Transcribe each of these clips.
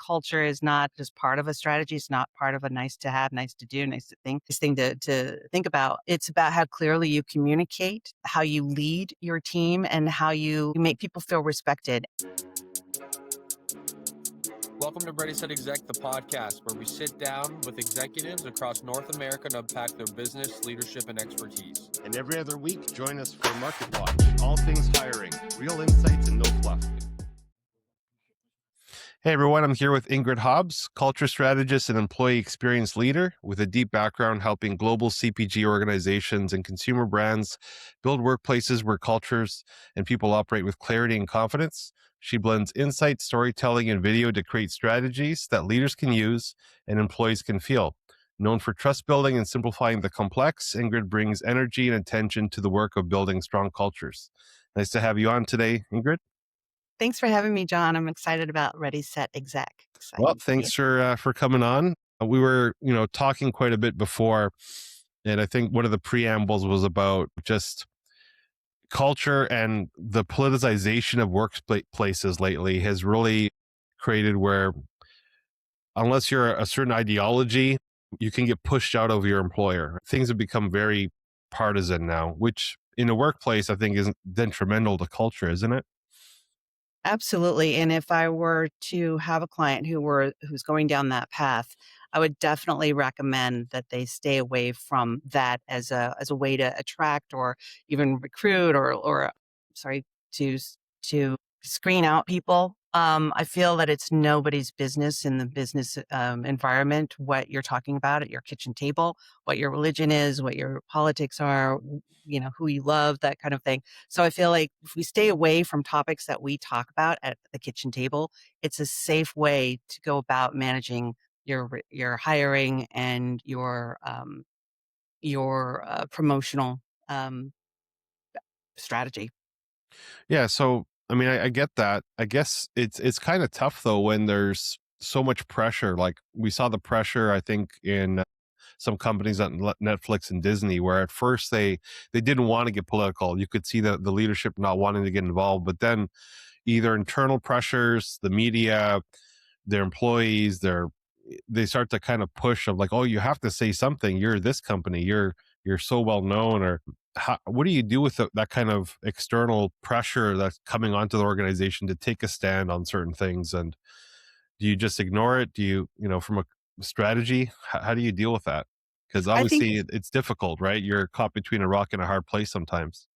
culture is not just part of a strategy. It's not part of a nice to have, nice to do, nice to think, this thing to think about. It's about how clearly you communicate, how you lead your team, and how you make people feel respected. Welcome to Ready Set Exec, the podcast where we sit down with executives across North America to unpack their business, leadership, and expertise. And every other week, join us for Market Watch, all things hiring, real insights and no fluff. Hey everyone, I'm here with Ingrid Hobbs, culture strategist and employee experience leader with a deep background helping global CPG organizations and consumer brands build workplaces where cultures and people operate with clarity and confidence. She blends insight, storytelling, and video to create strategies that leaders can use and employees can feel. Known for trust building and simplifying the complex, Ingrid brings energy and attention to the work of building strong cultures. Nice to have you on today, Ingrid. Thanks for having me, John. I'm excited about Ready Set Exec. Well, thanks for coming on. We were, talking quite a bit before, and I think one of the preambles was about just culture, and the politicization of workplaces lately has really created where, unless you're a certain ideology, you can get pushed out of your employer. Things have become very partisan now, which in a workplace I think is detrimental to culture, isn't it? Absolutely. And if I were to have a client who's going down that path, I would definitely recommend that they stay away from that as a way to attract or even recruit or sorry, to screen out people. I feel that it's nobody's business in the business environment what you're talking about at your kitchen table, what your religion is, what your politics are, who you love, that kind of thing. So I feel like if we stay away from topics that we talk about at the kitchen table, it's a safe way to go about managing your hiring and your promotional strategy. Yeah. So, I mean, I get that. I guess it's kind of tough though when there's so much pressure. Like we saw the pressure, I think, in some companies on Netflix and Disney, where at first they didn't want to get political. You could see the leadership not wanting to get involved, but then either internal pressures, the media, their employees, they start to kind of push of like, oh, you have to say something. You're this company. You're so well known. Or what do you do with that kind of external pressure that's coming onto the organization to take a stand on certain things? And do you just ignore it? Do you, from a strategy, how do you deal with that? Because I think obviously it's difficult, right? You're caught between a rock and a hard place sometimes.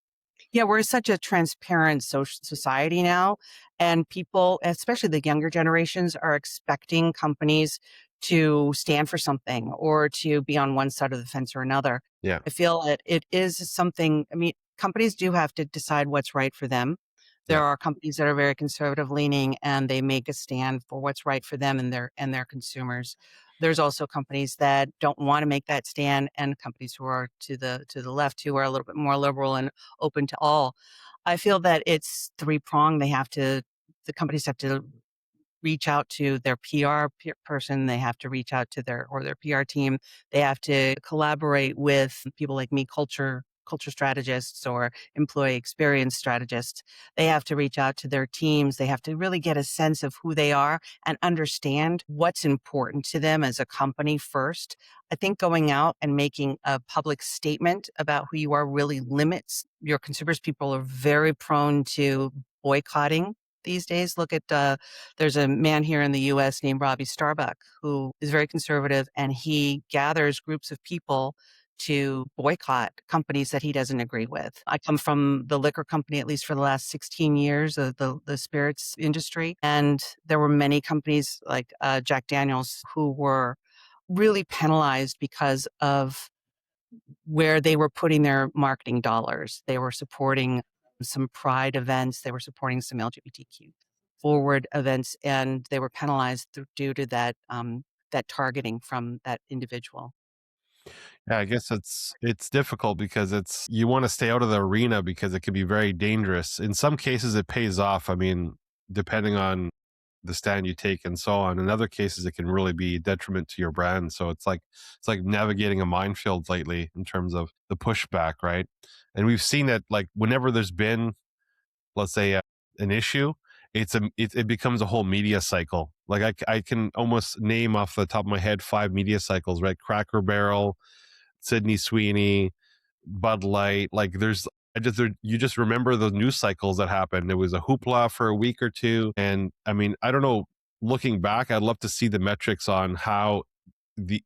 Yeah, we're such a transparent social society now, and people, especially the younger generations, are expecting companies to stand for something or to be on one side of the fence or another. Yeah. I feel that it is something, I mean, companies do have to decide what's right for them. There Yeah. are companies that are very conservative leaning and they make a stand for what's right for them and their consumers. There's also companies that don't want to make that stand, and companies who are to the left who are a little bit more liberal and open to all. I feel that it's three-pronged. The companies have to reach out to their person. They have to reach out to their PR team. They have to collaborate with people like me, culture strategists or employee experience strategists. They have to reach out to their teams. They have to really get a sense of who they are and understand what's important to them as a company first. I think going out and making a public statement about who you are really limits your consumers. People are very prone to boycotting these days. Look at, there's a man here in the US named Robbie Starbuck who is very conservative, and he gathers groups of people to boycott companies that he doesn't agree with. I come from the liquor company, at least for the last 16 years, of the spirits industry. And there were many companies like Jack Daniels who were really penalized because of where they were putting their marketing dollars. They were supporting some pride events. They were supporting some LGBTQ forward events, and they were penalized due to that targeting from that individual. Yeah, I guess it's difficult because you want to stay out of the arena because it can be very dangerous. In some cases, it pays off. I mean, depending on the stand you take and so on. In other cases, it can really be a detriment to your brand. So it's like navigating a minefield lately in terms of the pushback, right? And we've seen that like whenever there's been, let's say, an issue, it becomes a whole media cycle. Like I can almost name off the top of my head 5 media cycles, right? Cracker Barrel, Sydney Sweeney, Bud Light. Like you just remember the news cycles that happened. It was a hoopla for a week or two. And I mean, I don't know, looking back, I'd love to see the metrics on how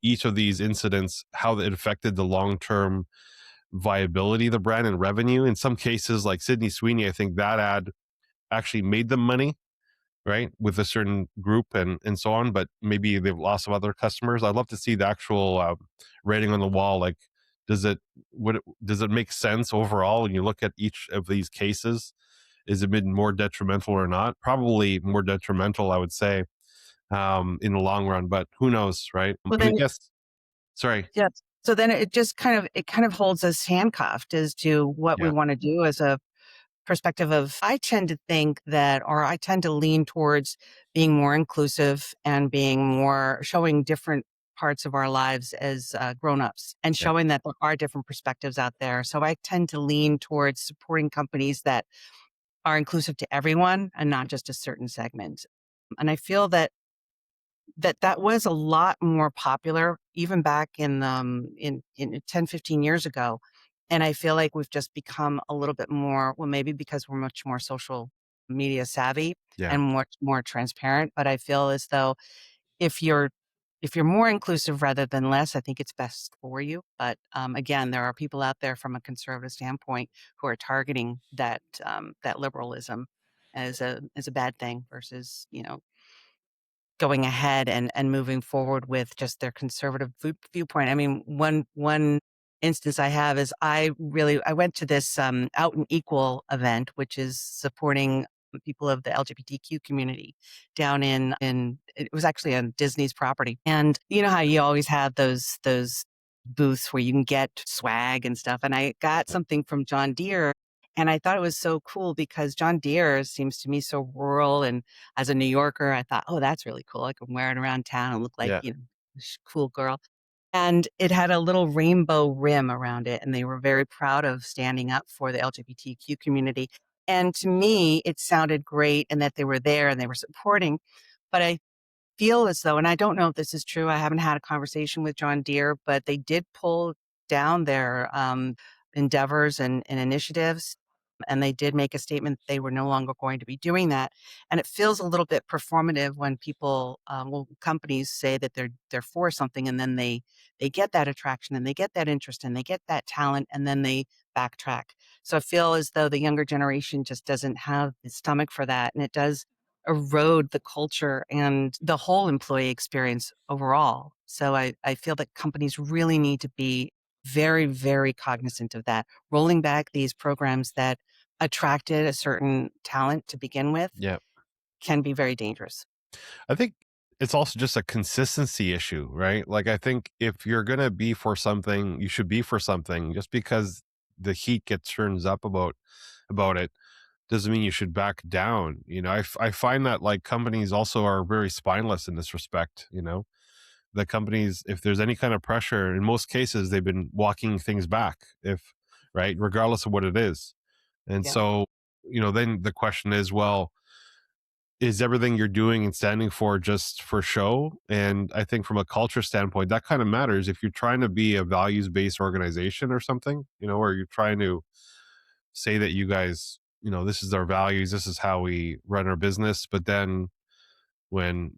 each of these incidents, how it affected the long-term viability of the brand and revenue. In some cases, like Sydney Sweeney, I think that ad actually made them money, right, with a certain group and so on, but maybe they've lost some other customers. I'd love to see the actual rating on the wall. Like, does it make sense overall when you look at each of these cases? Is it been more detrimental or not? Probably more detrimental, I would say, in the long run, but who knows, right? Well, But I then, guess, sorry. yeah. So then it kind of holds us handcuffed as to what we Yeah. want to do as a perspective of, I tend to think that, or I tend to lean towards being more inclusive and being more showing different parts of our lives as grown-ups and Yeah. showing that there are different perspectives out there. So I tend to lean towards supporting companies that are inclusive to everyone and not just a certain segment. And I feel that was a lot more popular even back in 10, 15 years ago. And I feel like we've just become a little bit more, well, maybe because we're much more social media savvy Yeah. and much more transparent. But I feel as though if you're if you're more inclusive rather than less, I think it's best for you. But again, there are people out there from a conservative standpoint who are targeting that liberalism as a bad thing versus going ahead and moving forward with just their conservative viewpoint. I mean, one instance I have is I went to this Out and Equal event, which is supporting people of the LGBTQ community down in it was actually on Disney's property. And you know how you always have those booths where you can get swag and stuff. And I got something from John Deere. And I thought it was so cool because John Deere seems to me so rural, and as a New Yorker, I thought, "Oh, that's really cool. I can wear it around town and look like, Yeah. cool girl." And it had a little rainbow rim around it, and they were very proud of standing up for the LGBTQ community. And to me, it sounded great and that they were there and they were supporting. But I feel as though, and I don't know if this is true, I haven't had a conversation with John Deere, but they did pull down their endeavors and initiatives. And they did make a statement they were no longer going to be doing that. And it feels a little bit performative when people, companies say that they're for something, and then they get that attraction and they get that interest and they get that talent, and then they backtrack. So I feel as though the younger generation just doesn't have the stomach for that, and it does erode the culture and the whole employee experience overall. So I feel that companies really need to be very, very cognizant of that. Rolling back these programs that attracted a certain talent to begin with Yeah. can be very dangerous. I think it's also just a consistency issue, right? Like, I think if you're going to be for something, you should be for something. Just because the heat gets turns up about it doesn't mean you should back down. I find that, like, companies also are very spineless in this respect. The companies, if there's any kind of pressure, in most cases they've been walking things back, if right, regardless of what it is. And Yeah. so, then the question is, well, is everything you're doing and standing for just for show? And I think from a culture standpoint, that kind of matters. If you're trying to be a values-based organization or something, or you're trying to say that you guys, this is our values, this is how we run our business, but then when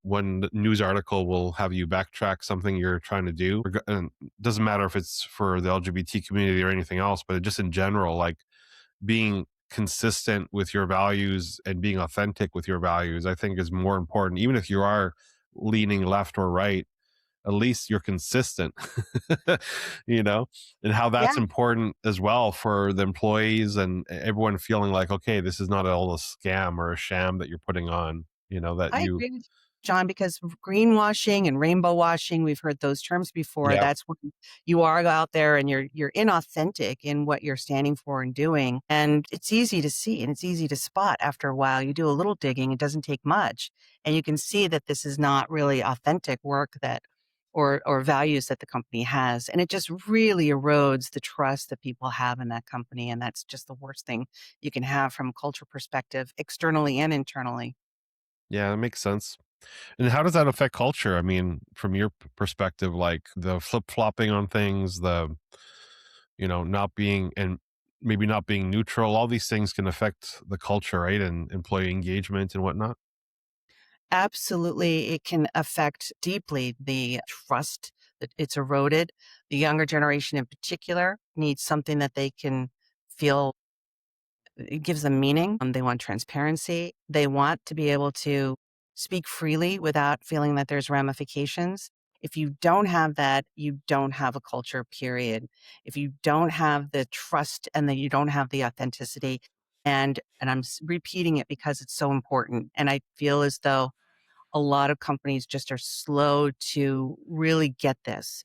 one news article will have you backtrack something you're trying to do, and it doesn't matter if it's for the LGBT community or anything else, but just in general, like, being consistent with your values and being authentic with your values, I think, is more important. Even if you are leaning left or right, at least you're consistent, you know, and how Yeah. that's important as well for the employees and everyone feeling like, okay, this is not all a scam or a sham that you're putting on, that I you, agree with John, because greenwashing and rainbow washing, we've heard those terms before. yeah, That's when you are out there and you're inauthentic in what you're standing for and doing. And it's easy to see and it's easy to spot after a while. You do a little digging, it doesn't take much. And you can see that this is not really authentic work that or values that the company has. And it just really erodes the trust that people have in that company. And that's just the worst thing you can have from a culture perspective, externally and internally. Yeah, that makes sense. And how does that affect culture? I mean, from your perspective, like the flip flopping on things, not being and maybe not being neutral, all these things can affect the culture, right? And employee engagement and whatnot. Absolutely, it can affect deeply the trust that it's eroded. The younger generation in particular needs something that they can feel it gives them meaning. They want transparency. They want to be able to speak freely without feeling that there's ramifications. If you don't have that, you don't have a culture, period. If you don't have the trust and then you don't have the authenticity, and repeating it because it's so important. And I feel as though a lot of companies just are slow to really get this.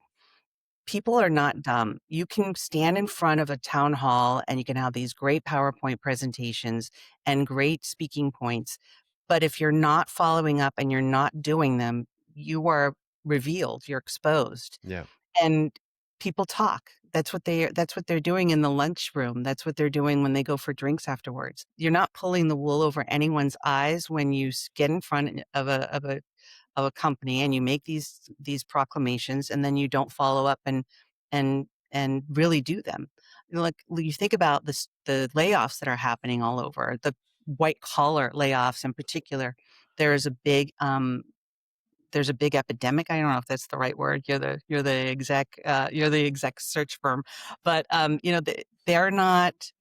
People are not dumb. You can stand in front of a town hall and you can have these great PowerPoint presentations and great speaking points. But if you're not following up and you're not doing them, you are revealed, you're exposed. Yeah. And people talk. That's what they're doing in the lunchroom. That's what they're doing when they go for drinks afterwards. You're not pulling the wool over anyone's eyes when you get in front of a company and you make these proclamations and then you don't follow up and really do them. Like you think about the layoffs that are happening all over, the white collar layoffs in particular. There's a big there's a big epidemic. I don't know if that's the right word. You're the exec search firm, but they're not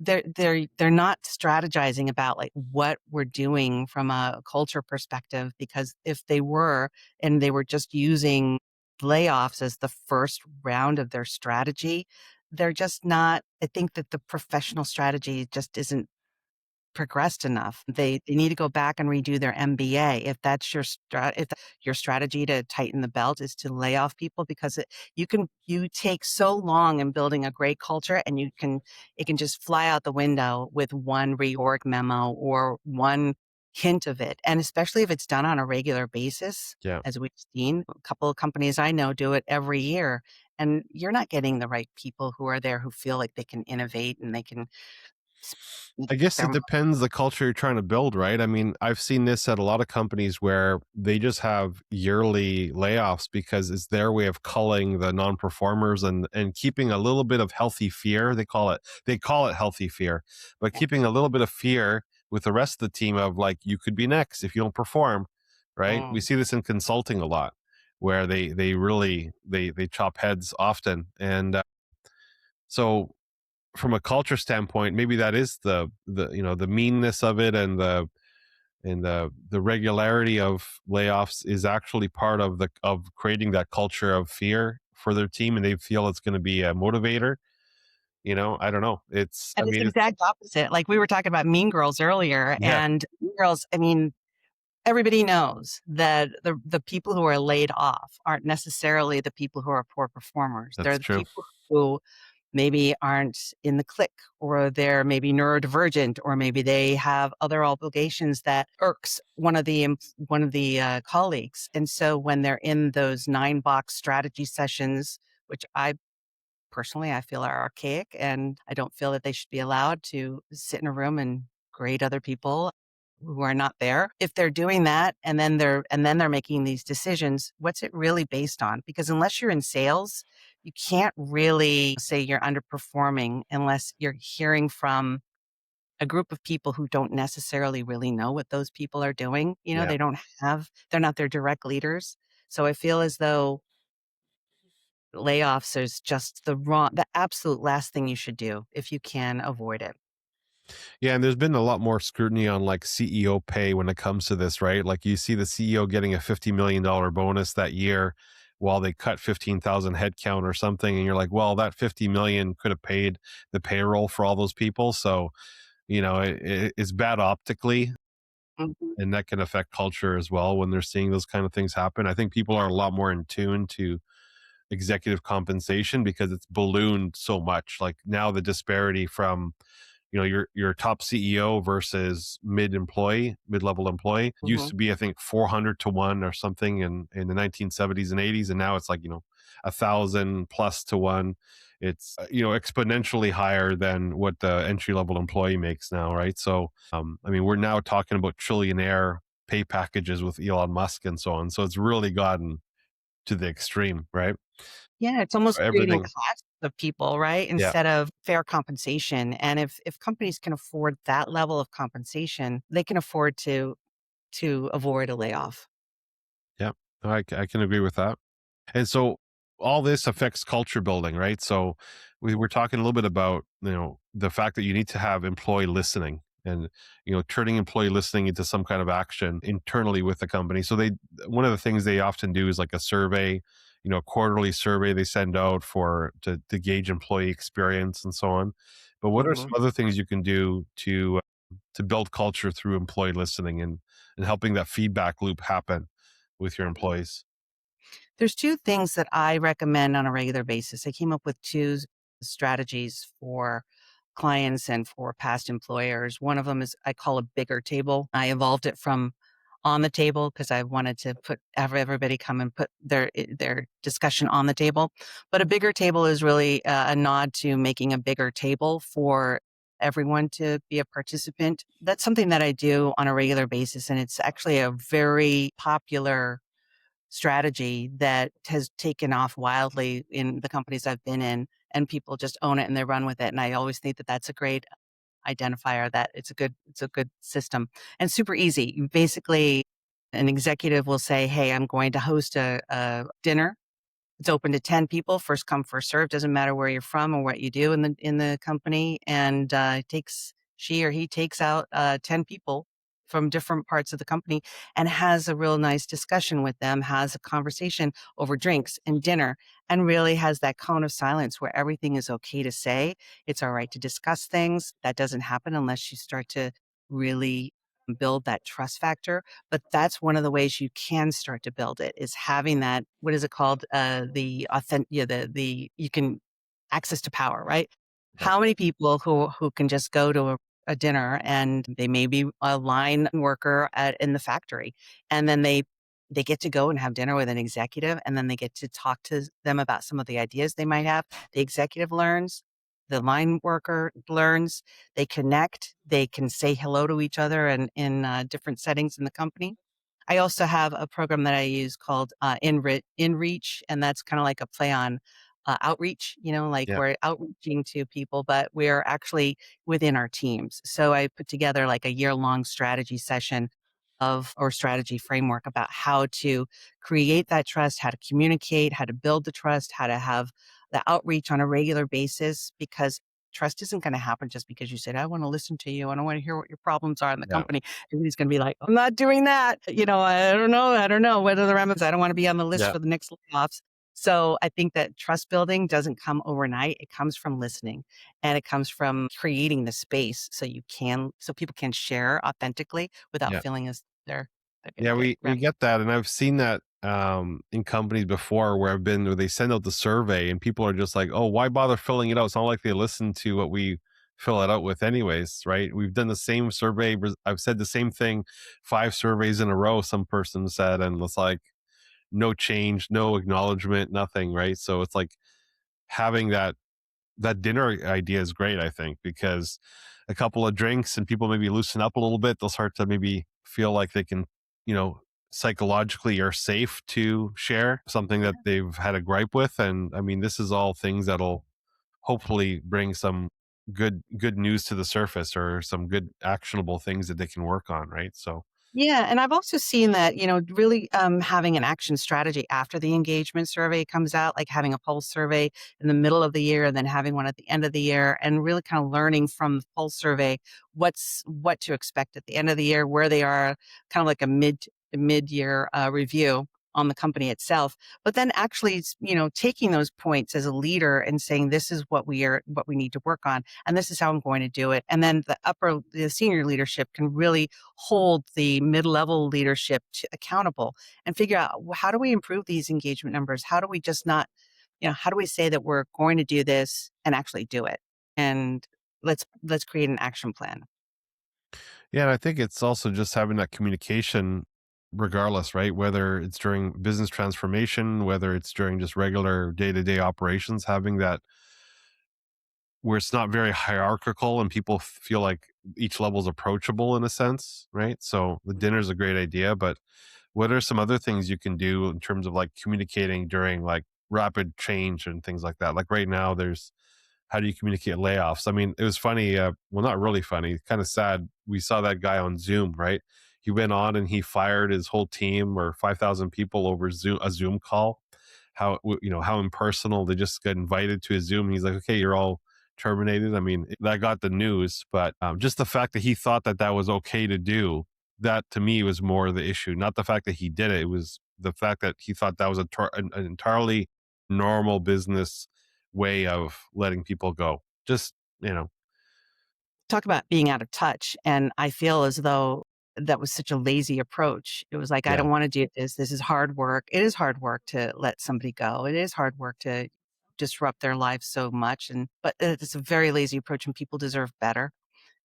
they're not strategizing about like what we're doing from a culture perspective, because if they were and they were just using layoffs as the first round of their strategy, they're just not. I think that the professional strategy just isn't progressed enough. They need to go back and redo their MBA if that's if your strategy to tighten the belt is to lay off people, because you take so long in building a great culture and it can just fly out the window with one reorg memo or one hint of it. And especially if it's done on a regular basis, Yeah. as we've seen, a couple of companies I know do it every year. And you're not getting the right people who are there who feel like they can innovate and they can speak I guess their it depends the culture you're trying to build, right? I mean, I've seen this at a lot of companies where they just have yearly layoffs because it's their way of culling the non-performers and keeping a little bit of healthy fear. They call it healthy fear, but keeping a little bit of fear with the rest of the team of like you could be next if you don't perform, right? We Mm. see this in consulting a lot where they really they chop heads often. And so from a culture standpoint, maybe that is the meanness of it, and the regularity of layoffs is actually part of the of creating that culture of fear for their team, and they feel it's going to be a motivator. I don't know. And I it's mean, the exact opposite. Like we were talking about Mean Girls earlier, yeah, and Mean Girls, I mean, everybody knows that the people who are laid off aren't necessarily the people who are poor performers. that's They're the true. people who maybe aren't in the clique, or they're maybe neurodivergent, or maybe they have other obligations that irks one of the colleagues. And so when they're in those 9-box strategy sessions, which I feel are archaic, and I don't feel that they should be allowed to sit in a room and grade other people who are not there. If they're doing that and then they're making these decisions, what's it really based on? Because unless you're in sales, you can't really say you're underperforming unless you're hearing from a group of people who don't necessarily really know what those people are doing. Yeah. They're not their direct leaders. So I feel as though layoffs is just the absolute last thing you should do if you can avoid it. Yeah, and there's been a lot more scrutiny on like CEO pay when it comes to this, right? Like you see the CEO getting a $50 million bonus that year while they cut 15,000 headcount or something. And you're like, well, that 50 million could have paid the payroll for all those people. So, it's bad optically, Mhm. and that can affect culture as well when they're seeing those kind of things happen. I think people are a lot more in tune to executive compensation because it's ballooned so much. Like now the disparity from your top CEO versus mid-level employee used Mhm. to be, I think, 400 to 1 or something in the 1970s and 80s, and now it's like 1,000 plus to 1. It's exponentially higher than what the entry level employee makes now, right? So I mean, we're now talking about trillionaire pay packages with Elon Musk and so on. So it's really gotten to the extreme, right? Yeah, it's almost creating Everything. classes of people, right? Yeah. Instead of fair compensation. And if companies can afford that level of compensation, they can afford to avoid a layoff. Yeah. I can agree with that. And so all this affects culture building, right? So we were talking a little bit about, the fact that you need to have employee listening and, turning employee listening into some kind of action internally with the company. So one of the things they often do is like a survey, a quarterly survey they send out to gauge employee experience and so on. But what are some Mhm. other things you can do to build culture through employee listening and helping that feedback loop happen with your employees? There's 2 things that I recommend on a regular basis. I came up with 2 strategies for clients and for past employers. One of them is I call a bigger table. I evolved it from on the table because I wanted to have everybody come and put their discussion on the table. But a bigger table is really a nod to making a bigger table for everyone to be a participant. That's something that I do on a regular basis, and it's actually a very popular strategy that has taken off wildly in the companies I've been in, and people just own it and they run with it. And I always think that that's a great identifier, that it's a good system and super easy. You basically, an executive will say, "Hey, I'm going to host a dinner. It's open to 10 people, first come, first serve. Doesn't matter where you're from or what you do in the company." And she or he takes out 10 people from different parts of the company and has a real nice discussion with them, has a conversation over drinks and dinner, and really has that cone of silence where everything is okay to say. It's all right to discuss things. That doesn't happen unless you start to really build that trust factor. But that's one of the ways you can start to build it, is having that, what is it called? The authentic, yeah, you can access to power, right? Yeah. How many people who can just go to a dinner and they may be a line worker in the factory, and then they get to go and have dinner with an executive, and then they get to talk to them about some of the ideas they might have. The executive learns, the line worker learns, they connect, they can say hello to each other and in different settings in the company. I also have a program that I use called InReach, and that's kind of like a play on outreach. Like Yeah. we're outreaching to people, but we're actually within our teams. So I put together like a year-long strategy session or strategy framework about how to create that trust, how to communicate, how to build the trust, how to have the outreach on a regular basis, because trust isn't going to happen just because you said, "I want to listen to you and I want to hear what your problems are in the Yeah. company." Everybody's going to be like, "I'm not doing that." I don't know. I don't know whether the remedies, I don't want to be on the list Yeah. for the next layoffs. So I think that trust building doesn't come overnight. It comes from listening, and it comes from creating the space so people can share authentically without Yeah. feeling as they're going Yeah, to get we remedied. get that, and I've seen that in companies before where they send out the survey and people are just like, "Oh, why bother filling it out? It's not like they listen to what we fill it out with anyways, right? We've done the same survey. I've said the same thing 5 surveys in a row. Some person said, and it's like no change, no acknowledgement, nothing, right? So it's like having that dinner idea is great, I think, because a couple of drinks and people maybe loosen up a little bit. They'll start to maybe feel like they can, you know, psychologically are safe to share something that they've had a gripe with. And I mean, this is all things that'll hopefully bring some good news to the surface or some good actionable things that they can work on, right? So Yeah, and I've also seen that, really having an action strategy after the engagement survey comes out, like having a pulse survey in the middle of the year and then having one at the end of the year, and really kind of learning from the pulse survey what to expect at the end of the year, where they are, kind of like a mid-year review on the company itself. But then actually, taking those points as a leader and saying, "This is what we need to work on, and this is how I'm going to do it." And then the senior leadership can really hold the mid-level leadership accountable and figure out, how do we improve these engagement numbers? How do we just not, how do we say that we're going to do this and actually do it? And let's create an action plan. Yeah, and I think it's also just having that communication regardless, right? Whether it's during business transformation, whether it's during just regular day-to-day operations, having that where it's not very hierarchical and people feel like each level is approachable in a sense, right? So the dinner's a great idea, but what are some other things you can do in terms of like communicating during like rapid change and things like that? Like right now, there's how do you communicate layoffs? I mean, it was funny. Well, not really funny, kind of sad. We saw that guy on Zoom, right? He went on and he fired his whole team or 5,000 people over a Zoom call. How impersonal. They just got invited to a Zoom. And he's like, okay, you're all terminated. I mean, that got the news, but just the fact that he thought that that was okay to do, that to me was more the issue. Not the fact that he did it. It was the fact that he thought that was an entirely normal business way of letting people go. Just, you know, Talk about being out of touch, and I feel as though that was such a lazy approach. It was like, I yeah, don't want to do this. This is hard work. It is hard work to let somebody go. It is hard work to disrupt their lives so much, but it's a very lazy approach, and people deserve better.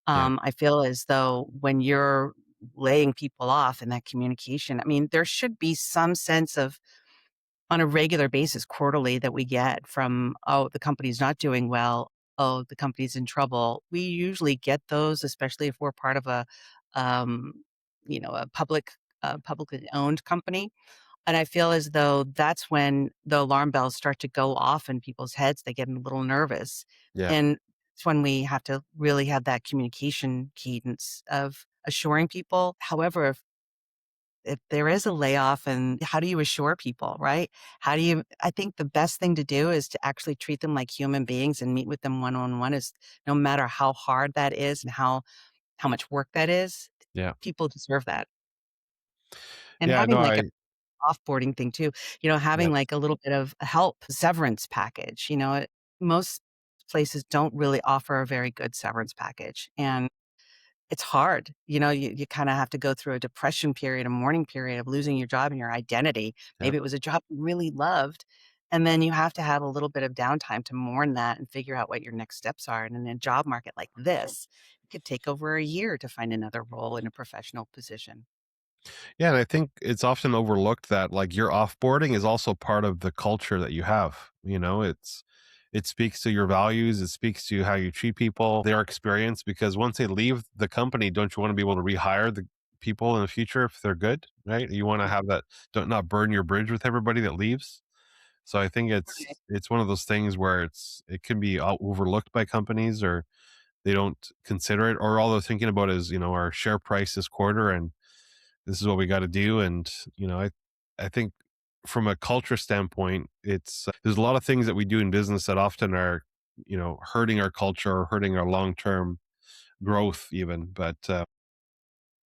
yeah, I feel as though when you're laying people off in that communication, I mean, there should be some sense of on a regular basis, quarterly, that we get from, oh, the company's not doing well. Oh, the company's in trouble. We usually get those, especially if we're part of um, a publicly owned company. And I feel as though that's when the alarm bells start to go off in people's heads. They get a little nervous. yeah. And it's when we have to really have that communication cadence of assuring people. However, if there is a layoff, and how do you assure people, right? I think the best thing to do is to actually treat them like human beings and meet with them one on one, is no matter how hard that is and how much work that is, Yeah. people deserve that. And Yeah, having no, like a I offboarding thing too, yeah. having like a little bit of help, severance package, most places don't really offer a very good severance package. And it's hard. You kinda have to go through a depression period, a mourning period of losing your job and your identity. Yeah. Maybe it was a job you really loved, and then you have to have a little bit of downtime to mourn that and figure out what your next steps are. And in a job market like this, it could take over a year to find another role in a professional position. Yeah, and I think it's often overlooked that like your offboarding is also part of the culture that you have. It speaks to your values, it speaks to how you treat people, their experience, because once they leave the company, don't you want to be able to rehire the people in the future if they're good, right? You want to have that, don't not burn your bridge with everybody that leaves. So I think Right. it's one of those things where it can be overlooked by companies, or they don't consider it, or all they're thinking about is, our share price this quarter and this is what we got to do. And I think from a culture standpoint, it's there's a lot of things that we do in business that often are hurting our culture or hurting our long-term growth even. But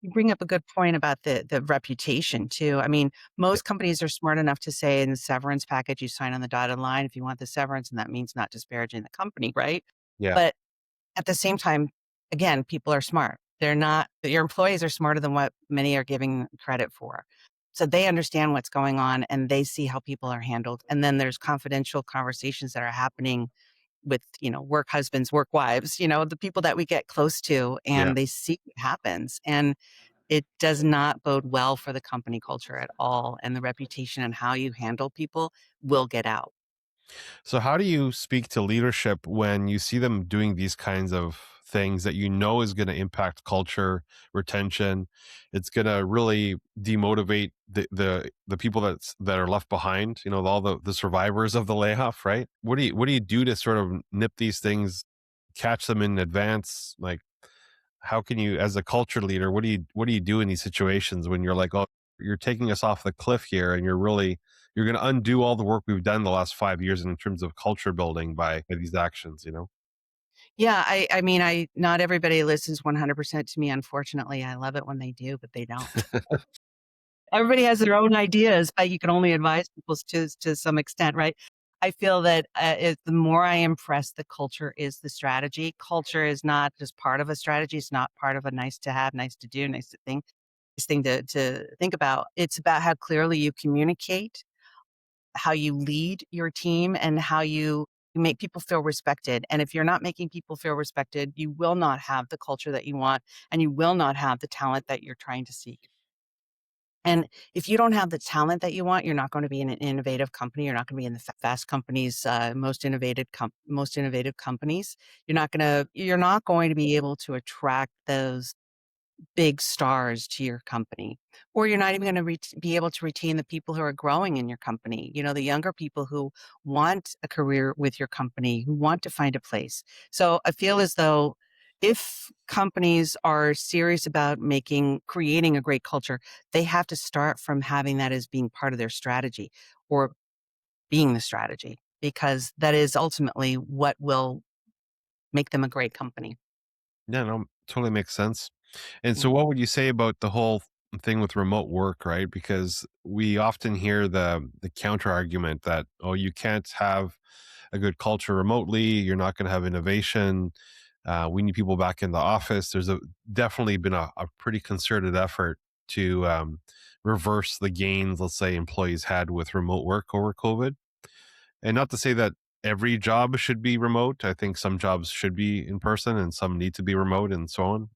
You bring up a good point about the reputation too. I mean, yeah, most companies are smart enough to say in the severance package, you sign on the dotted line if you want the severance, and that means not disparaging the company, right? yeah, But at the same time, again, people are smart. They're not Your employees are smarter than what many are giving credit for. So they understand what's going on and they see how people are handled. And then there's confidential conversations that are happening with, work husbands, work wives, the people that we get close to, yeah. and they see what happens. And it does not bode well for the company culture at all. And the reputation and how you handle people will get out. So how do you speak to leadership when you see them doing these kinds of things that is going to impact culture, retention? It's going to really demotivate the people that are left behind, all the survivors of the layoff, right? What do you do to sort of nip these things, catch them in advance? Like how can you, as a culture leader, what do you do in these situations when you're like, oh, you're taking us off the cliff here and you're going to undo all the work we've done the last 5 years in terms of culture building by these actions. Yeah, I mean, not everybody listens 100% to me, unfortunately. I love it when they do, but they don't. Everybody has their own ideas, but you can only advise people to some extent, right? I feel that, the more I impress, the culture is the strategy. Culture is not just part of a strategy. It's not part of a nice to have, nice to do, nice to think, nice thing to think about. It's about how clearly you communicate, how you lead your team, and how you You make people feel respected. And if you're not making people feel respected, you will not have the culture that you want, and you will not have the talent that you're trying to seek. And if you don't have the talent that you want, you're not going to be in an innovative company. You're not going to be in the fast companies, most innovative companies. You're not going to be able to attract those big stars to your company, or you're not even going to be able to retain the people who are growing in your company. The younger people who want a career with your company, who want to find a place. So I feel as though if companies are serious about creating a great culture, they have to start from having that as being part of their strategy, or being the strategy, because that is ultimately what will make them a great company. Yeah, no, totally makes sense. And so Mm. what would you say about the whole thing with remote work, right? Because we often hear the counter argument that, oh, you can't have a good culture remotely, you're not going to have innovation. We need people back in the office. There's definitely been a pretty concerted effort to reverse the gains, let's say, employees had with remote work over COVID. And not to say that every job should be remote. I think some jobs should be in person and some need to be remote and so on.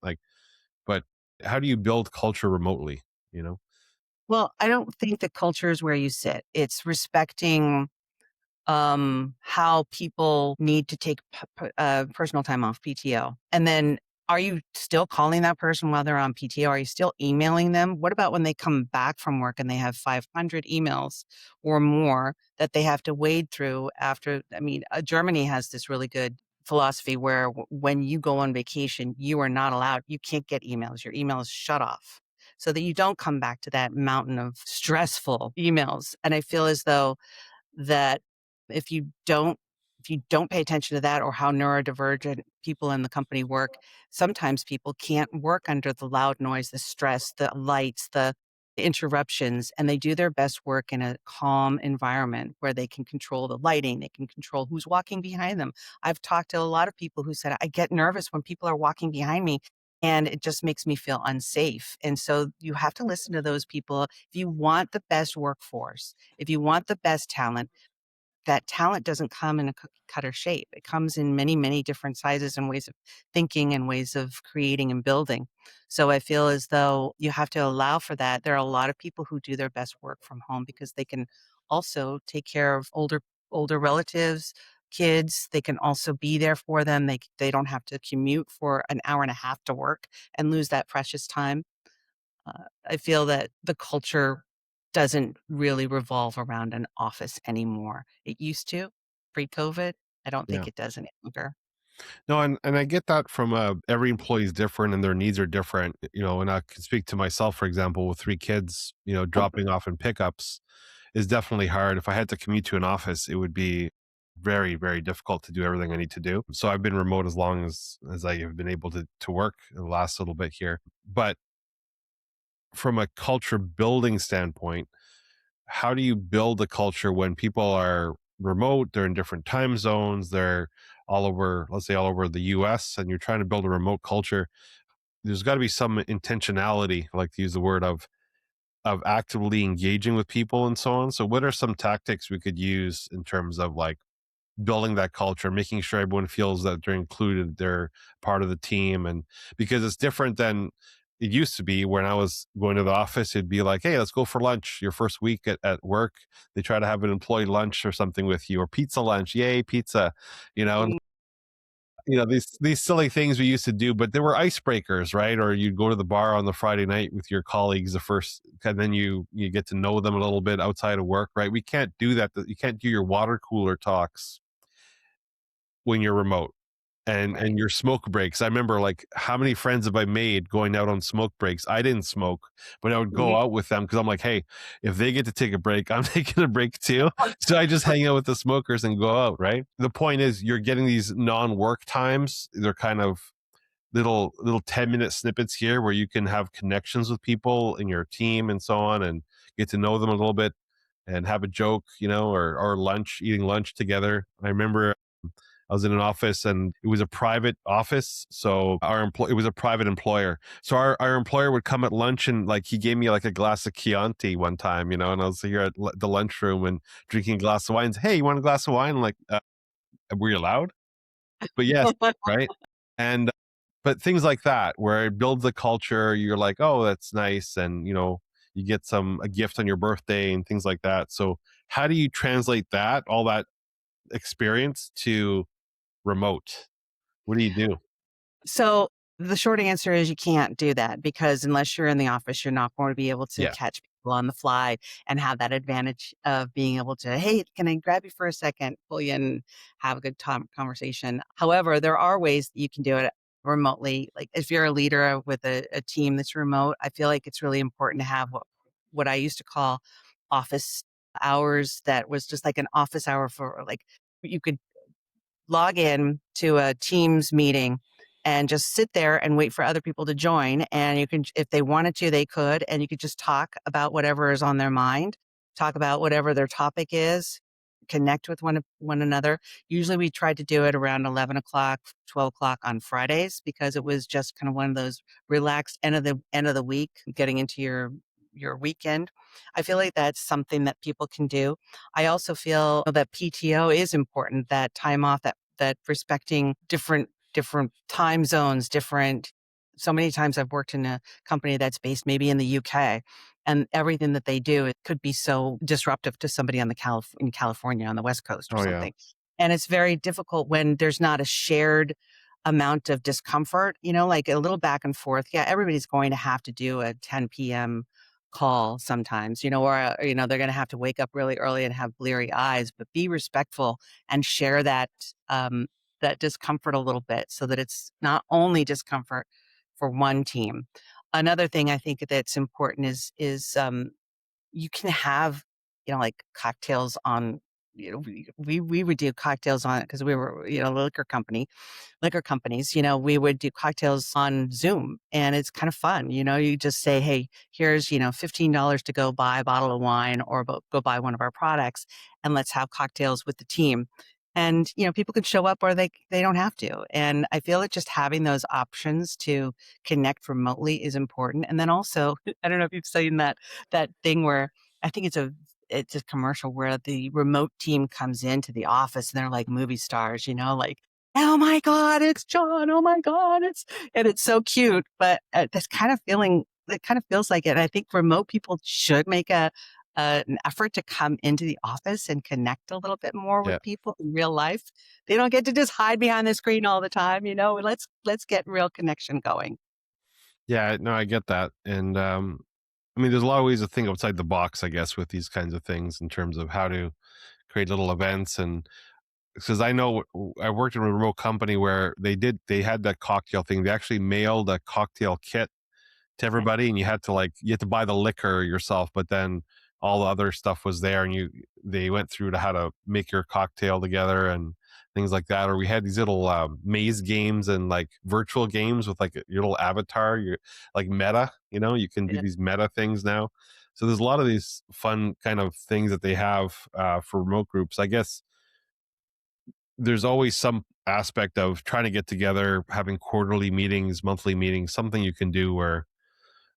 But how do you build culture remotely? You know? Well, I don't think the culture is where you sit. It's respecting how people need to take personal time off, PTO. And then, are you still calling that person while they're on PTO? Are you still emailing them? What about when they come back from work and they have 500 emails or more that they have to wade through after? I mean, Germany has this really good philosophy where when you go on vacation, you are not allowed, you can't get emails. Your email is shut off so that you don't come back to that mountain of stressful emails. And I feel as though that if you don't pay attention to that, or how neurodivergent people in the company work, sometimes people can't work under the loud noise, the stress, the lights, the interruptions, and they do their best work in a calm environment where they can control the lighting, they can control who's walking behind them. I've talked to a lot of people who said, I get nervous when people are walking behind me, and it just makes me feel unsafe. And so you have to listen to those people. If you want the best workforce, if you want the best talent, that talent doesn't come in a cookie cutter shape. It comes in many, many different sizes and ways of thinking and ways of creating and building. So I feel as though you have to allow for that. There are a lot of people who do their best work from home because they can also take care of older relatives, kids. They can also be there for them. They don't have to commute for an hour and a half to work and lose that precious time. I feel that the culture doesn't really revolve around an office anymore. It used to pre-COVID. I don't think Yeah. it does any longer. No, and I get that from every employee is different and their needs are different, and I can speak to myself, for example, with three kids, dropping off and pickups is definitely hard. If I had to commute to an office, it would be very, very difficult to do everything I need to do. So I've been remote as long as I have been able to work the last little bit here. But from a culture building standpoint, how do you build a culture when people are remote, they're in different time zones, they're all over, let's say all over the US, and you're trying to build a remote culture? There's got to be some intentionality, I like to use the word of actively engaging with people and so on. So what are some tactics we could use in terms of like building that culture, making sure everyone feels that they're included, they're part of the team? And because it's different than it used to be when I was going to the office, it'd be like, hey, let's go for lunch your first week at work. They try to have an employee lunch or something with you, or pizza lunch. Yay, pizza, and Mm. these silly things we used to do, but there were icebreakers, right? Or you'd go to the bar on the Friday night with your colleagues the first, and then you get to know them a little bit outside of work, right? We can't do that. You can't do your water cooler talks when you're remote, Right. and your smoke breaks. I remember, like, how many friends have I made going out on smoke breaks? I didn't smoke, but I would go Mhm. out with them because I'm like, hey, if they get to take a break, I'm taking a break too. So I just hang out with the smokers and go out, right? The point is you're getting these non-work times. They're kind of little 10-minute snippets here where you can have connections with people in your team and so on, and get to know them a little bit and have a joke, or lunch, eating lunch together. I remember I was in an office and it was a private office. So it was a private employer. So our employer would come at lunch, and like he gave me like a glass of Chianti one time, and I was here at the lunchroom and drinking a glass of wine. Hey, you want a glass of wine? I'm like, were you allowed? But yes, right? And but things like that where it builds a culture, you're like, oh, that's nice, and you get a gift on your birthday and things like that. So how do you translate that, all that experience to remote? What do you do? So the short answer is you can't do that because unless you're in the office, you're not going to be able to Yeah. catch people on the fly and have that advantage of being able to, hey, can I grab you for a second, pull you in, and have a good time conversation. However, there are ways that you can do it remotely. Like if you're a leader with a team that's remote, I feel like it's really important to have what I used to call office hours. That was just like an office hour for like you could log in to a Teams meeting and just sit there and wait for other people to join. And you can, if they wanted to, they could, and you could just talk about whatever is on their mind, talk about whatever their topic is, connect with one another. Usually we tried to do it around 11 o'clock, 12 o'clock on Fridays because it was just kind of one of those relaxed end of the week, getting into your weekend. I feel like that's something that people can do. I also feel that PTO is important, that time off, that respecting different time zones, different. So many times I've worked in a company that's based maybe in the UK, and everything that they do, it could be so disruptive to somebody on in California on the West Coast or Oh yeah. something. And it's very difficult when there's not a shared amount of discomfort, like a little back and forth. Yeah, everybody's going to have to do a 10 p.m. call sometimes, or they're going to have to wake up really early and have bleary eyes, but be respectful and share that discomfort a little bit so that it's not only discomfort for one team. Another thing I think that's important is you can have, like cocktails on, we would do cocktails on because we were, a liquor companies, we would do cocktails on Zoom and it's kind of fun. You just say, hey, here's, $15 to go buy a bottle of wine or go buy one of our products and let's have cocktails with the team. And, people can show up or they don't have to. And I feel that just having those options to connect remotely is important. And then also, I don't know if you've seen that thing where I think it's a commercial where the remote team comes into the office and they're like movie stars, like, oh my God, it's John. Oh my God, it's so cute. But that's kind of it kind of feels like it. I think remote people should make an effort to come into the office and connect a little bit more Yeah. with people in real life. They don't get to just hide behind the screen all the time, let's get real connection going. Yeah, no, I get that. And I mean, there's a lot of ways to think outside the box, I guess, with these kinds of things in terms of how to create little events. And because I know I worked in a remote company where they had that cocktail thing. They actually mailed a cocktail kit to Okay. everybody, and you had to buy the liquor yourself, but then all the other stuff was there, and they went through to how to make your cocktail together and things like that. Or we had these little maze games and like virtual games with like your little avatar, your like meta. You can do Yeah. these meta things now. So there's a lot of these fun kind of things that they have for remote groups. I guess there's always some aspect of trying to get together, having quarterly meetings, monthly meetings, something you can do where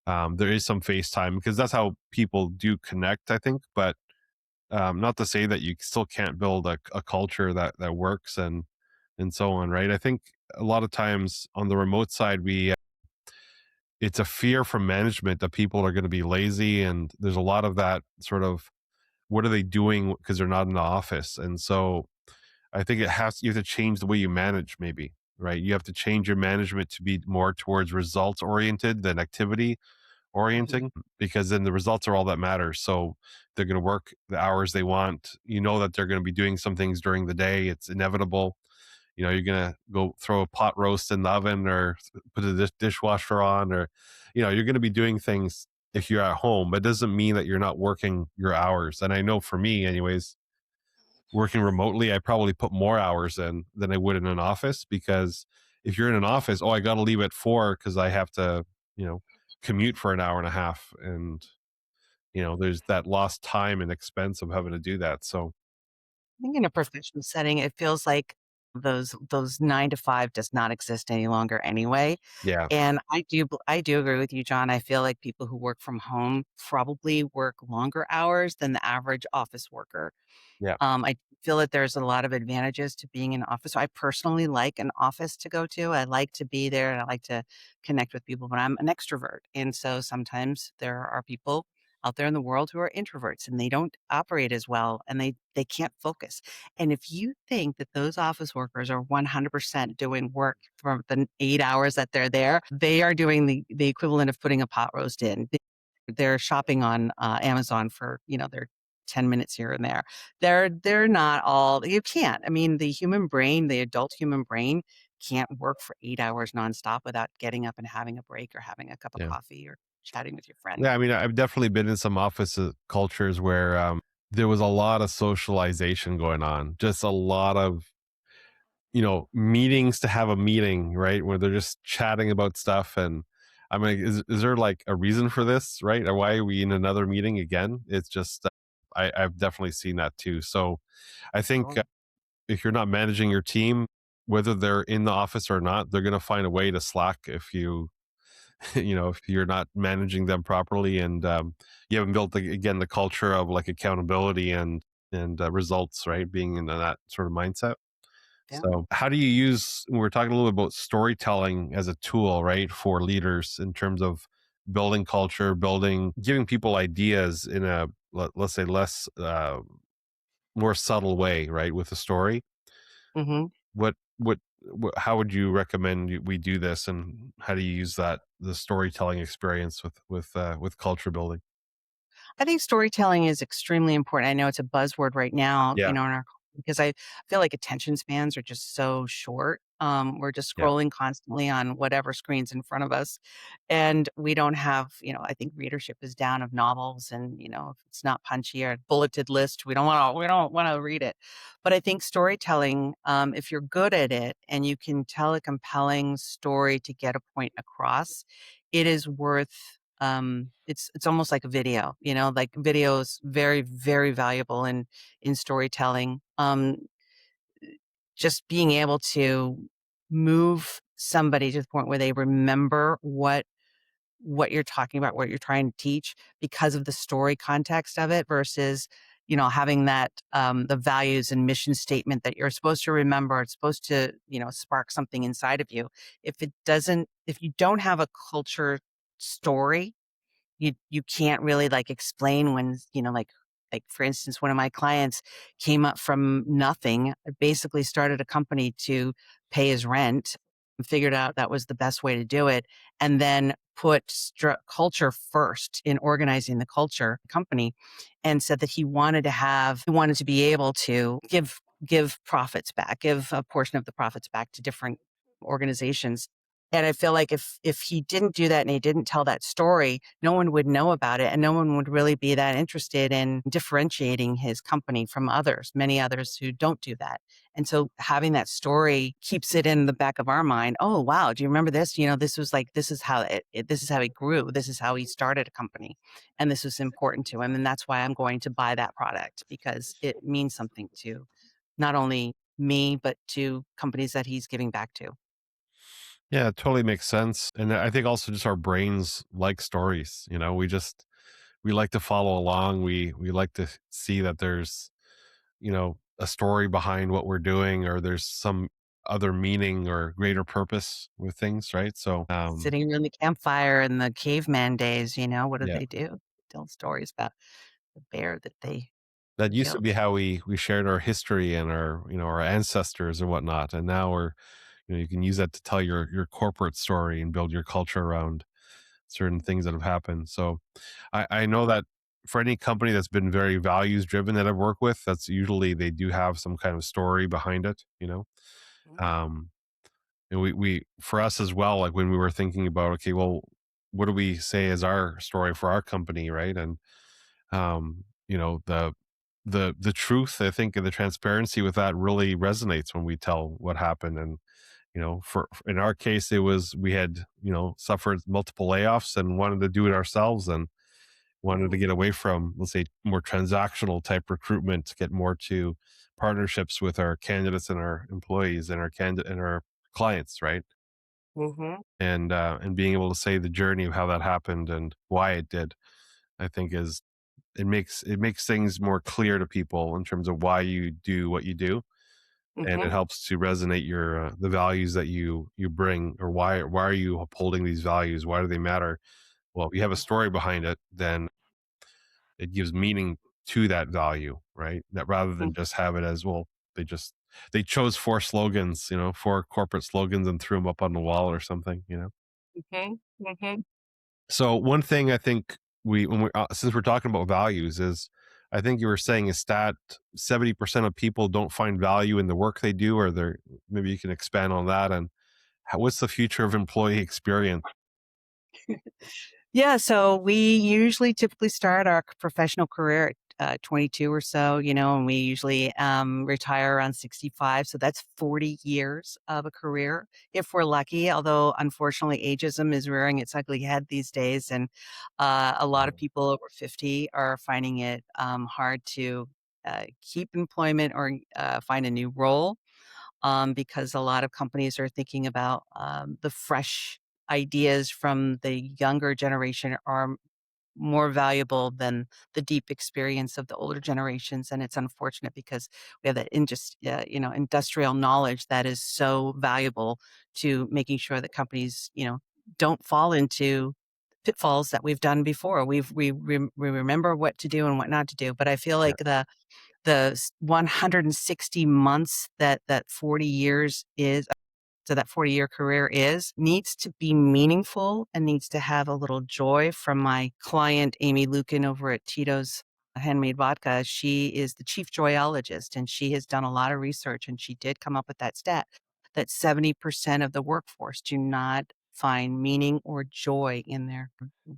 there is some FaceTime because that's how people do connect, I think. But not to say that you still can't build a culture that works and so on, right? I think a lot of times on the remote side, it's a fear from management that people are going to be lazy, and there's a lot of that sort of what are they doing because they're not in the office, and so I think you have to change the way you manage, maybe, right? You have to change your management to be more towards results oriented than activity Mhm. orienting, because then the results are all that matters. So they're going to work the hours they want. You know that they're going to be doing some things during the day. It's inevitable. You're going to go throw a pot roast in the oven or put a dishwasher on, or, you're going to be doing things if you're at home, but it doesn't mean that you're not working your hours. And I know for me, anyways, working remotely, I probably put more hours in than I would in an office because if you're in an office, oh, I got to leave at 4 because I have to, you know, commute for an hour and a half. And, there's that lost time and expense of having to do that. So, I think in a professional setting, it feels like Those 9 to 5 does not exist any longer anyway. Yeah. And I do agree with you, John. I feel like people who work from home probably work longer hours than the average office worker. Yeah. I feel that there's a lot of advantages to being in office. So I personally like an office to go to. I like to be there and I like to connect with people, but I'm an extrovert. And so sometimes there are people out there in the world who are introverts and they don't operate as well and they can't focus. And if you think that those office workers are 100% doing work for the 8 hours that they're there, they are doing the equivalent of putting a pot roast in. They're shopping on Amazon for, their 10 minutes here and there. They're not all you can't. I mean, the human brain, the adult human brain can't work for 8 hours nonstop without getting up and having a break or having a cup of Yeah. coffee or chatting with your friend. Yeah, I mean, I've definitely been in some office cultures where there was a lot of socialization going on, just a lot of, meetings to have a meeting, right? Where they're just chatting about stuff. And I'm like, is there like a reason for this, right? Or why are we in another meeting again? It's just, I've definitely seen that too. So I think Totally. if you're not managing your team, whether they're in the office or not, they're going to find a way to slack if you if you're not managing them properly, and you haven't built again the culture of like accountability and results, right? Being in that sort of mindset. Yeah. So how do you use, we're talking a little bit about storytelling as a tool, right, for leaders in terms of building culture, giving people ideas in a, let's say, less more subtle way, right, with a story. Hmm. What how would you recommend we do this, and how do you use the storytelling experience with culture building? I think storytelling is extremely important. I know it's a buzzword right now, Yeah. in our because I feel like attention spans are just so short. We're just Yeah. scrolling constantly on whatever screen's in front of us, and we don't have, I think readership is down of novels, and if it's not punchy or bulleted list, we don't want to read it. But I think storytelling, if you're good at it and you can tell a compelling story to get a point across, it is worth it's almost like a video, like video is very, very valuable in storytelling. Just being able to move somebody to the point where they remember what you're talking about, what you're trying to teach because of the story context of it versus, having that the values and mission statement that you're supposed to remember. It's supposed to, spark something inside of you. If you don't have a culture story, you can't really, like, explain when, like, for instance, one of my clients came up from nothing, basically started a company to pay his rent, figured out that was the best way to do it, and then put culture first in organizing the culture company, and said that he wanted to be able to give profits back, give a portion of the profits back to different organizations. And I feel like if he didn't do that and he didn't tell that story, no one would know about it and no one would really be that interested in differentiating his company from others, many others who don't do that. And so having that story keeps it in the back of our mind. Oh, wow. Do you remember this? This is how this is how he grew. This is how he started a company. And this was important to him. And that's why I'm going to buy that product because it means something to not only me, but to companies that he's giving back to. Yeah, it totally makes sense. And I think also just our brains like stories, we like to follow along. We like to see that there's, a story behind what we're doing, or there's some other meaning or greater purpose with things, right? So Sitting around the campfire in the caveman days, what did yeah. they do? Tell stories about the bear that they That used to killed. be how we shared our history and our, our ancestors and whatnot. And now you can use that to tell your corporate story and build your culture around certain things that have happened. So I know that for any company that's been very values driven that I've worked with, that's usually they do have some kind of story behind it. Mhm. Um, and we for us as well, like when we were thinking about, okay, well, what do we say as our story for our company, right? And the truth, I think, and the transparency with that really resonates when we tell what happened. And for in our case, it was we had suffered multiple layoffs and wanted to do it ourselves, and wanted to Mm. get away from, let's say, more transactional type recruitment to get more to partnerships with our candidates and our employees and our candidate and our clients, right? Hmm. And being able to say the journey of how that happened and why it did, I think is it makes things more clear to people in terms of why you do what you do, and Hmm. it helps to resonate your the values that you bring, or why are you upholding these values? Why do they matter? Well, if you have a story behind it, then it gives meaning to that value, right? That rather than just have it as, well, they just they chose four slogans, four corporate slogans and threw them up on the wall or something. Hmm. Hmm. So one thing I think since we're talking about values is, I think you were saying a stat, 70% of people don't find value in the work they do, or they're, maybe you can expand on that. And what's the future of employee experience? Yeah, so we usually typically start our professional career at 22 or so, and we usually retire around 65. So that's 40 years of a career if we're lucky. Although, unfortunately, ageism is rearing its ugly head these days. And a lot of people over 50 are finding it hard to keep employment or find a new role, because a lot of companies are thinking about the fresh ideas from the younger generation are more valuable than the deep experience of the older generations. And it's unfortunate because we have that industrial knowledge that is so valuable to making sure that companies, don't fall into pitfalls that we've done before. We remember what to do and what not to do. But I feel Yeah. like the 160 months that 40 years is, so that 40-year career needs to be meaningful and needs to have a little joy. From my client, Amy Lucan over at Tito's Handmade Vodka, she is the chief joyologist, and she has done a lot of research, and she did come up with that stat that 70% of the workforce do not find meaning or joy in their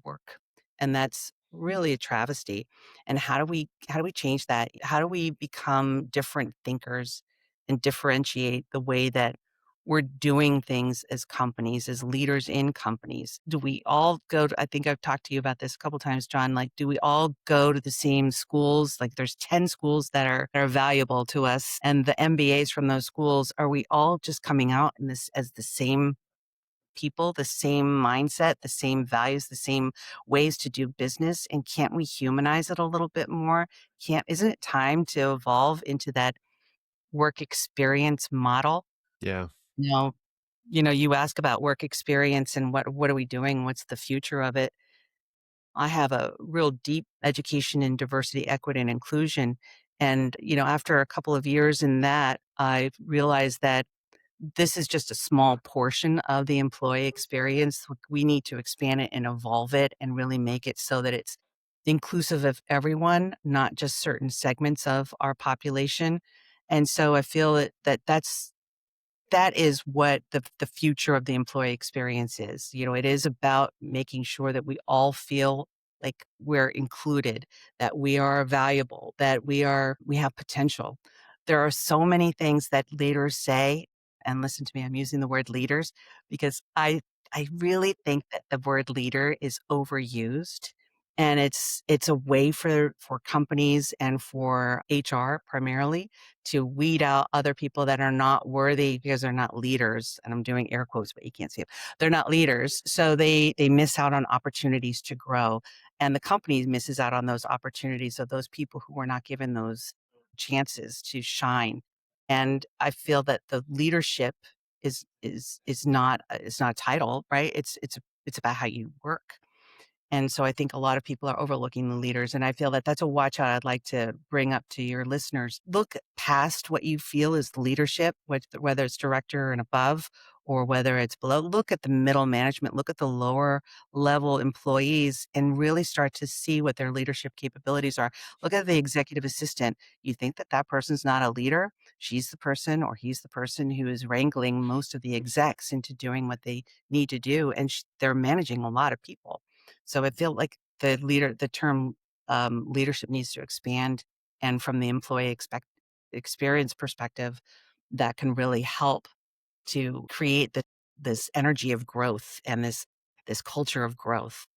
work. And that's really a travesty. And how do we change that? How do we become different thinkers and differentiate the way that we're doing things as companies, as leaders in companies? Do we all go to, I think I've talked to you about this a couple times, John, like, do we all go to the same schools? Like, there's 10 schools that are valuable to us, and the MBAs from those schools, are we all just coming out in this as the same people, the same mindset, the same values, the same ways to do business? And can't we humanize it a little bit more? Isn't it time to evolve into that work experience model? Yeah. You know, you ask about work experience and what are we doing? What's the future of it? I have a real deep education in diversity, equity, and inclusion. And, after a couple of years in that, I realized that this is just a small portion of the employee experience. We need to expand it and evolve it and really make it so that it's inclusive of everyone, not just certain segments of our population. And so I feel that is what the future of the employee experience is. It is about making sure that we all feel like we're included, that we are valuable, that we have potential. There are so many things that leaders say, and listen to me, I'm using the word leaders because I really think that the word leader is overused. And it's a way for companies and for HR primarily to weed out other people that are not worthy because they're not leaders. And I'm doing air quotes, but you can't see it. They're not leaders. So they miss out on opportunities to grow. And the company misses out on those opportunities of those people who were not given those chances to shine. And I feel that the leadership is not it's not a title, right? It's about how you work. And so I think a lot of people are overlooking the leaders. And I feel that that's a watch out I'd like to bring up to your listeners. Look past what you feel is leadership, whether it's director and above or whether it's below. Look at the middle management, look at the lower level employees and really start to see what their leadership capabilities are. Look at the executive assistant. You think that that person's not a leader? She's the person or he's the person who is wrangling most of the execs into doing what they need to do. And they're managing a lot of people. So I feel like the term leadership needs to expand, and from the employee experience perspective, that can really help to create this energy of growth and this culture of growth.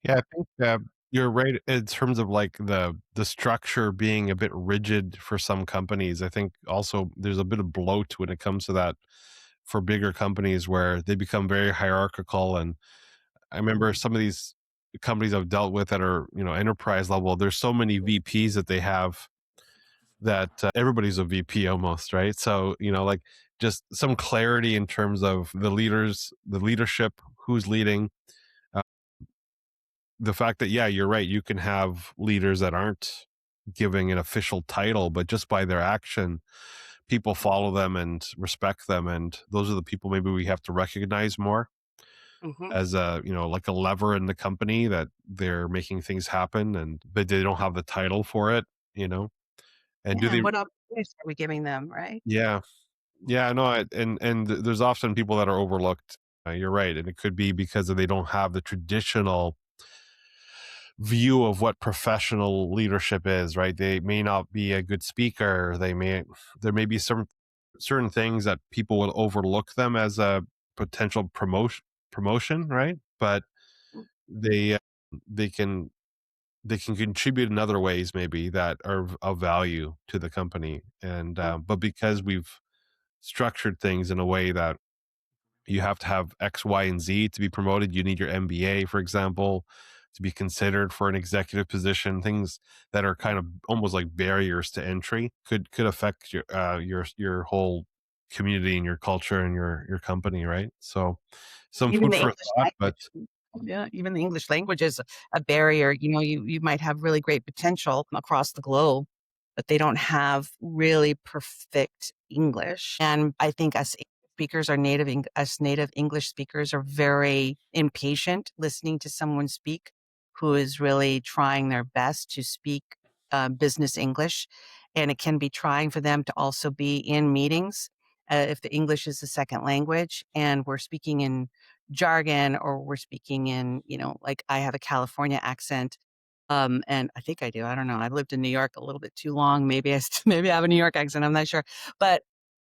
Yeah, I think You're right in terms of like the structure being a bit rigid for some companies. I think also there's a bit of bloat when it comes to that for bigger companies where they become very hierarchical. And I remember some of these companies I've dealt with that are, enterprise level, there's so many VPs that they have that everybody's a VP almost, right? So, like just some clarity in terms of the leadership, who's leading, uh, the fact that, yeah, you're right. You can have leaders that aren't giving an official title, but just by their action, people follow them and respect them. And those are the people maybe we have to recognize more Hmm. as a, like a lever in the company that they're making things happen and, but they don't have the title for it, you know? And do Yeah, they, and what opportunities are we giving them, right? yeah. Yeah, no, and there's often people that are overlooked. You're right, and it could be because they don't have the traditional view of what professional leadership is. Right? They may not be a good speaker. There may be some certain things that people will overlook them as a potential promotion. Right? But they uh, they can they can contribute in other ways maybe that are of value to the company. And but because we've structured things in a way that you have to have X, Y, and Z to be promoted. You need your MBA, for example, to be considered for an executive position. Things that are kind of almost like barriers to entry could affect your whole community and your culture and your company, right? So, some Even food the for English thought, but language. Yeah, even the English language is a barrier. You might have really great potential across the globe, but they don't have really perfect English. And I think us native English speakers are very impatient listening to someone speak who is really trying their best to speak business English. And it can be trying for them to also be in meetings if the English is the second language and we're speaking in jargon or we're speaking in, like I have a California accent. And I think I do. I don't know. I've lived in New York a little bit too long. Maybe maybe I have a New York accent. I'm not sure. But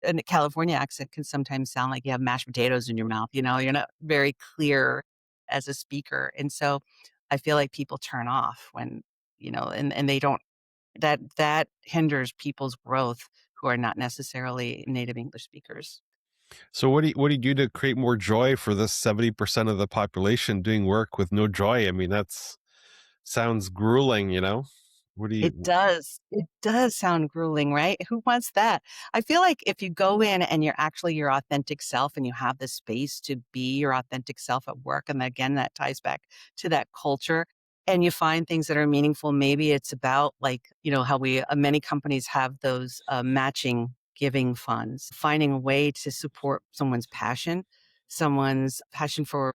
a California accent can sometimes sound like you have mashed potatoes in your mouth. You're not very clear as a speaker. And so I feel like people turn off when, and they don't, that hinders people's growth who are not necessarily native English speakers. so what do you do to create more joy for this 70% of the population doing work with no joy? I mean, that's sounds grueling, you know? What do It you does. It does sound grueling, right? Who wants that? I feel like if you go in and you're actually your authentic self and you have the space to be your authentic self at work, and again, that ties back to that culture, and you find things that are meaningful. Maybe it's about like, how many companies have those matching giving funds, finding a way to support someone's passion for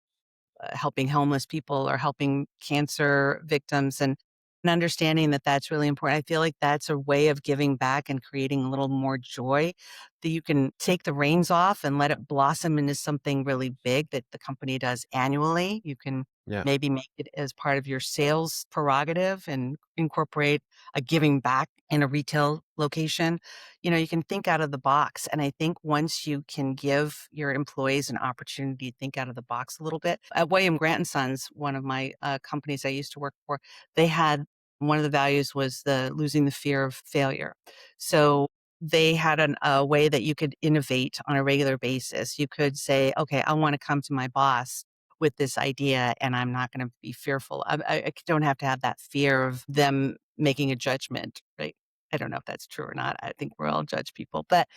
helping homeless people or helping cancer victims and understanding that that's really important. I feel like that's a way of giving back and creating a little more joy that you can take the reins off and let it blossom into something really big that the company does annually. You can yeah. maybe make it as part of your sales prerogative and incorporate a giving back in a retail location. You can think out of the box. And I think once you can give your employees an opportunity to think out of the box a little bit, at William Grant and Sons, one of my companies I used to work for, they had one of the values was the losing the fear of failure. So they had a way that you could innovate on a regular basis. You could say, okay, I want to come to my boss with this idea and I'm not going to be fearful. I don't have to have that fear of them making a judgment, right? I don't know if that's true or not. I think we're all judge people, but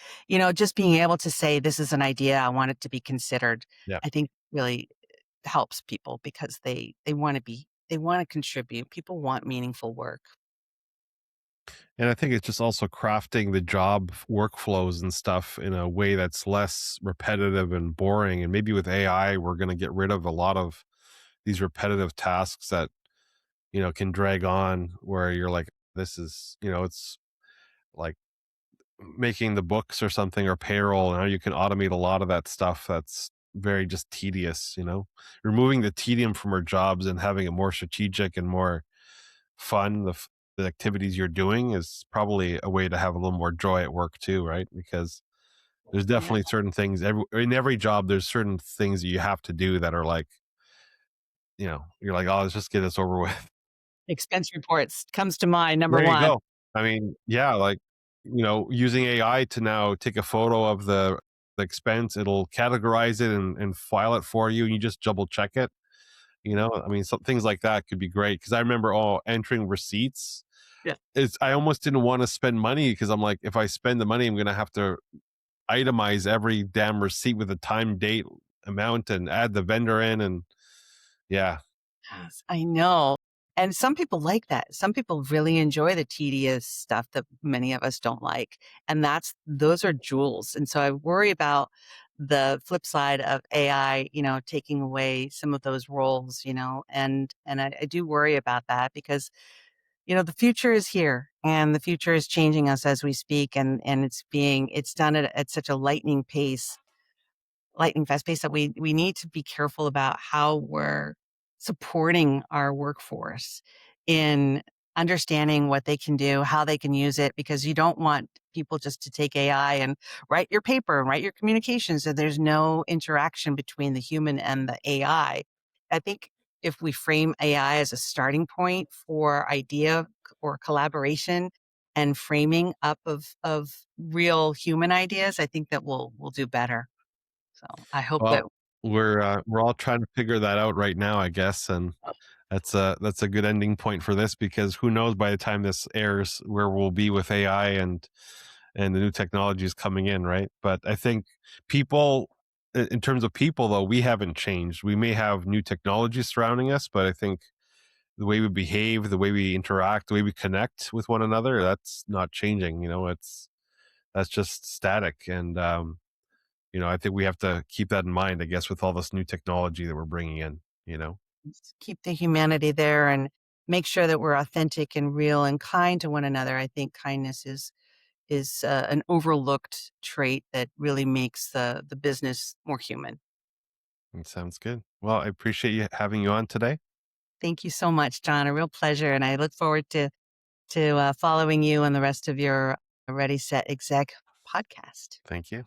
just being able to say, this is an idea, I want it to be considered, Yeah. I think really helps people because they want to contribute. People want meaningful work. And I think it's just also crafting the job workflows and stuff in a way that's less repetitive and boring. And maybe with AI, we're going to get rid of a lot of these repetitive tasks that, can drag on where you're like, this is, it's like making the books or something or payroll. Now you can automate a lot of that stuff that's very just tedious, removing the tedium from our jobs and having it more strategic and more fun. The activities you're doing is probably a way to have a little more joy at work too, right? Because there's Yeah. definitely certain things in every job. There's certain things that you have to do that are like, you're like, oh, let's just get this over with. Expense reports comes to mind, number There you one. go. I mean, yeah, like, using AI to now take a photo of the expense, it'll categorize it and file it for you, and you just double check it. I mean, some things like that could be great because I remember entering receipts. Yeah. I almost didn't want to spend money because I'm like, if I spend the money, I'm gonna have to itemize every damn receipt with the time, date, amount, and add the vendor in, and yeah. Yes, I know. And some people like that. Some people really enjoy the tedious stuff that many of us don't like. And those are jewels. And so I worry about the flip side of AI, taking away some of those roles, and I do worry about that because, the future is here and the future is changing us as we speak. And it's done at such a lightning fast pace that we need to be careful about how we're supporting our workforce in understanding what they can do, how they can use it, because you don't want people just to take AI and write your paper and write your communications. So there's no interaction between the human and the AI. I think if we frame AI as a starting point for idea or collaboration and framing up of real human ideas, I think that we'll do better. So I hope that. Well, we're all trying to figure that out right now, I guess, and that's a good ending point for this because who knows by the time this airs where we'll be with AI and the new technologies coming in, right? But I think people, in terms of people, though, we haven't changed. We may have new technology surrounding us, but I think the way we behave, the way we interact, the way we connect with one another, that's not changing. That's just static, and I think we have to keep that in mind, I guess, with all this new technology that we're bringing in, you know? Keep the humanity there and make sure that we're authentic and real and kind to one another. I think kindness is an overlooked trait that really makes the business more human. It sounds good. Well, I appreciate you having you on today. Thank you so much, John. A real pleasure, and I look forward to following you and the rest of your Ready Set Exec podcast. Thank you.